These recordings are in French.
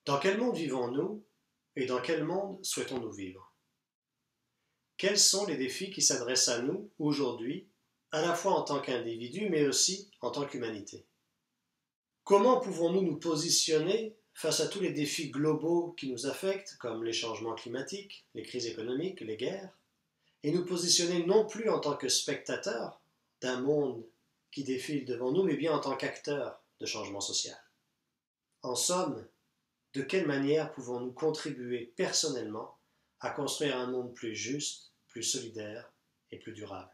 Dans quel monde vivons-nous et dans quel monde souhaitons-nous vivre? Quels sont les défis qui s'adressent à nous aujourd'hui, à la fois en tant qu'individus mais aussi en tant qu'humanité? Comment pouvons-nous nous positionner face à tous les défis globaux qui nous affectent, comme les changements climatiques, les crises économiques, les guerres, et nous positionner non plus en tant que spectateurs d'un monde qui défile devant nous, mais bien en tant qu'acteurs de changement social? En somme, de quelle manière pouvons-nous contribuer personnellement à construire un monde plus juste, plus solidaire et plus durable?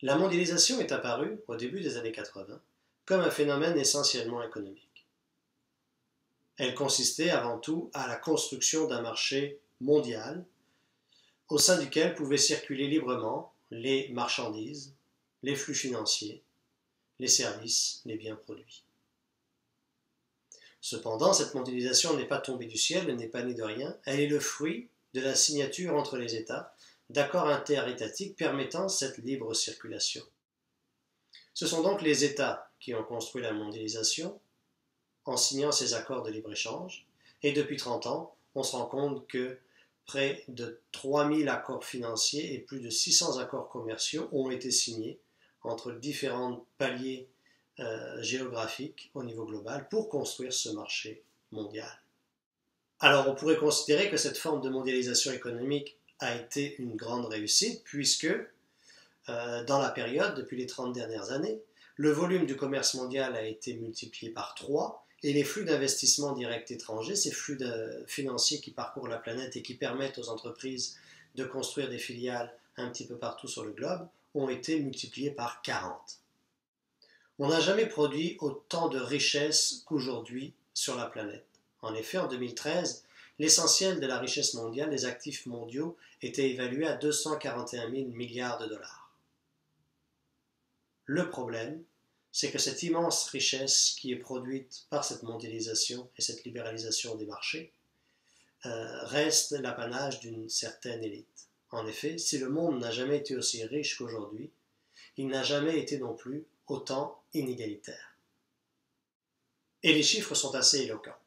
La mondialisation est apparue, au début des années 80, comme un phénomène essentiellement économique. Elle consistait avant tout à la construction d'un marché mondial au sein duquel pouvaient circuler librement les marchandises, les flux financiers, les services, les biens produits. Cependant, cette mondialisation n'est pas tombée du ciel, elle n'est pas née de rien, elle est le fruit de la signature entre les États d'accords interétatiques permettant cette libre circulation. Ce sont donc les États qui ont construit la mondialisation en signant ces accords de libre-échange, et depuis 30 ans, on se rend compte que près de 3000 accords financiers et plus de 600 accords commerciaux ont été signés entre différents paliers géographiques au niveau global pour construire ce marché mondial. Alors on pourrait considérer que cette forme de mondialisation économique a été une grande réussite puisque dans la période, depuis les 30 dernières années, le volume du commerce mondial a été multiplié par 3 et les flux d'investissement direct étrangers, ces flux financiers qui parcourent la planète et qui permettent aux entreprises de construire des filiales un petit peu partout sur le globe, ont été multipliés par 40. On n'a jamais produit autant de richesses qu'aujourd'hui sur la planète. En effet, en 2013, l'essentiel de la richesse mondiale, les actifs mondiaux, était évalué à 241 000 milliards de dollars. Le problème, c'est que cette immense richesse qui est produite par cette mondialisation et cette libéralisation des marchés reste l'apanage d'une certaine élite. En effet, si le monde n'a jamais été aussi riche qu'aujourd'hui, il n'a jamais été non plus autant inégalitaire. Et les chiffres sont assez éloquents.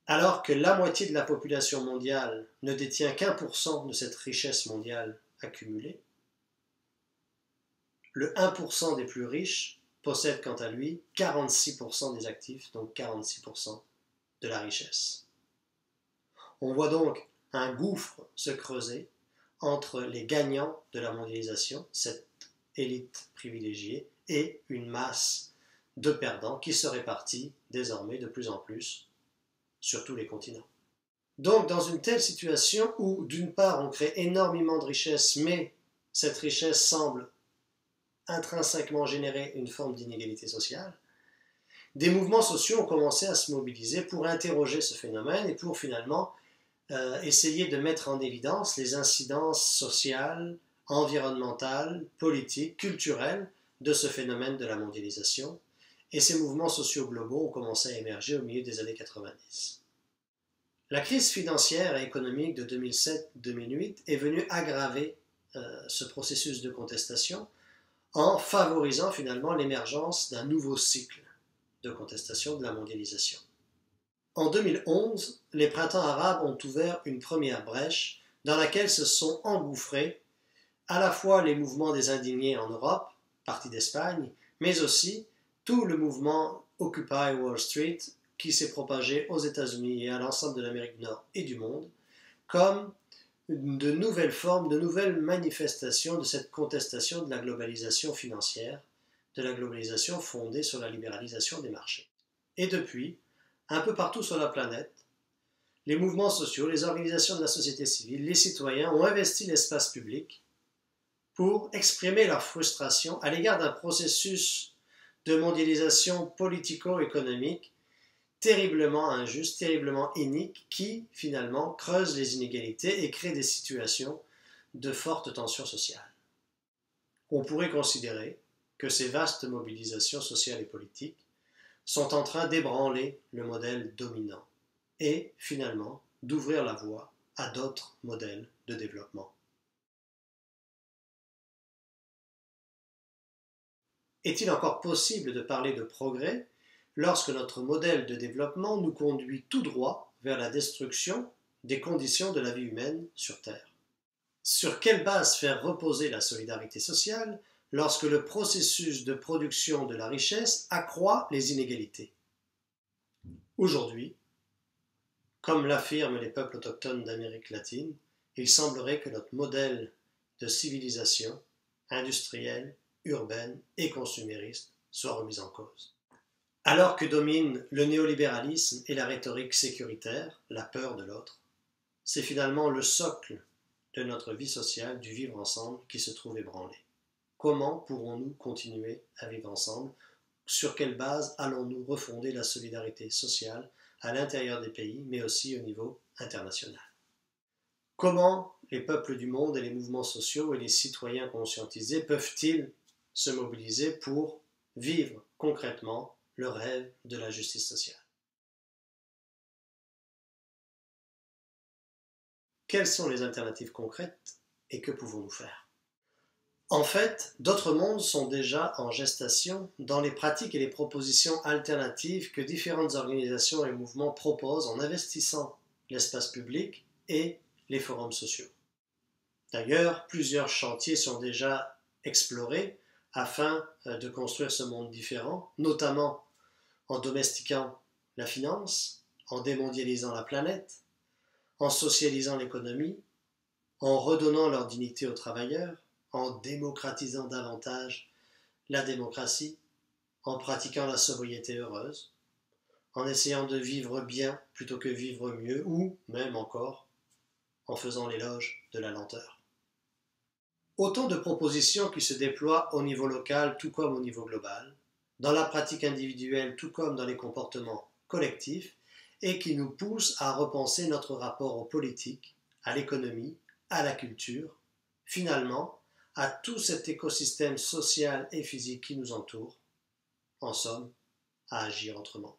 Alors que la moitié de la population mondiale ne détient qu'1% de cette richesse mondiale accumulée, le 1% des plus riches possède quant à lui 46% des actifs, donc 46% de la richesse. On voit donc un gouffre se creuser entre les gagnants de la mondialisation, cette élite privilégiée, et une masse de perdants qui se répartit désormais de plus en plus sur tous les continents. Donc dans une telle situation où d'une part on crée énormément de richesses, mais cette richesse semble intrinsèquement générer une forme d'inégalité sociale, des mouvements sociaux ont commencé à se mobiliser pour interroger ce phénomène et pour finalement essayer de mettre en évidence les incidences sociales, environnementales, politiques, culturelles de ce phénomène de la mondialisation. Et ces mouvements sociaux globaux ont commencé à émerger au milieu des années 90. La crise financière et économique de 2007-2008 est venue aggraver ce processus de contestation en favorisant finalement l'émergence d'un nouveau cycle de contestation de la mondialisation. En 2011, les printemps arabes ont ouvert une première brèche dans laquelle se sont engouffrés à la fois les mouvements des indignés en Europe, parti d'Espagne, mais aussi tout le mouvement Occupy Wall Street qui s'est propagé aux États-Unis et à l'ensemble de l'Amérique du Nord et du monde comme de nouvelles formes, de nouvelles manifestations de cette contestation de la globalisation financière, de la globalisation fondée sur la libéralisation des marchés. Et depuis, un peu partout sur la planète, les mouvements sociaux, les organisations de la société civile, les citoyens ont investi l'espace public pour exprimer leur frustration à l'égard d'un processus de mondialisation politico-économique terriblement injuste, terriblement inique, qui finalement creuse les inégalités et crée des situations de forte tension sociale. On pourrait considérer que ces vastes mobilisations sociales et politiques sont en train d'ébranler le modèle dominant et finalement d'ouvrir la voie à d'autres modèles de développement. Est-il encore possible de parler de progrès lorsque notre modèle de développement nous conduit tout droit vers la destruction des conditions de la vie humaine sur Terre? Sur quelle base faire reposer la solidarité sociale lorsque le processus de production de la richesse accroît les inégalités? Aujourd'hui, comme l'affirment les peuples autochtones d'Amérique latine, il semblerait que notre modèle de civilisation industrielle, urbaine et consumériste soit remis en cause. Alors que dominent le néolibéralisme et la rhétorique sécuritaire, la peur de l'autre, c'est finalement le socle de notre vie sociale, du vivre ensemble, qui se trouve ébranlé. Comment pourrons-nous continuer à vivre ensemble? Sur quelle base allons-nous refonder la solidarité sociale à l'intérieur des pays, mais aussi au niveau international? Comment les peuples du monde et les mouvements sociaux et les citoyens conscientisés peuvent-ils se mobiliser pour vivre concrètement le rêve de la justice sociale? Quelles sont les alternatives concrètes et que pouvons-nous faire? En fait, d'autres mondes sont déjà en gestation dans les pratiques et les propositions alternatives que différentes organisations et mouvements proposent en investissant l'espace public et les forums sociaux. D'ailleurs, plusieurs chantiers sont déjà explorés afin de construire ce monde différent, notamment en domestiquant la finance, en démondialisant la planète, en socialisant l'économie, en redonnant leur dignité aux travailleurs, en démocratisant davantage la démocratie, en pratiquant la sobriété heureuse, en essayant de vivre bien plutôt que vivre mieux, ou même encore en faisant l'éloge de la lenteur. Autant de propositions qui se déploient au niveau local tout comme au niveau global, dans la pratique individuelle tout comme dans les comportements collectifs, et qui nous poussent à repenser notre rapport aux politiques, à l'économie, à la culture, finalement à tout cet écosystème social et physique qui nous entoure, en somme, à agir autrement.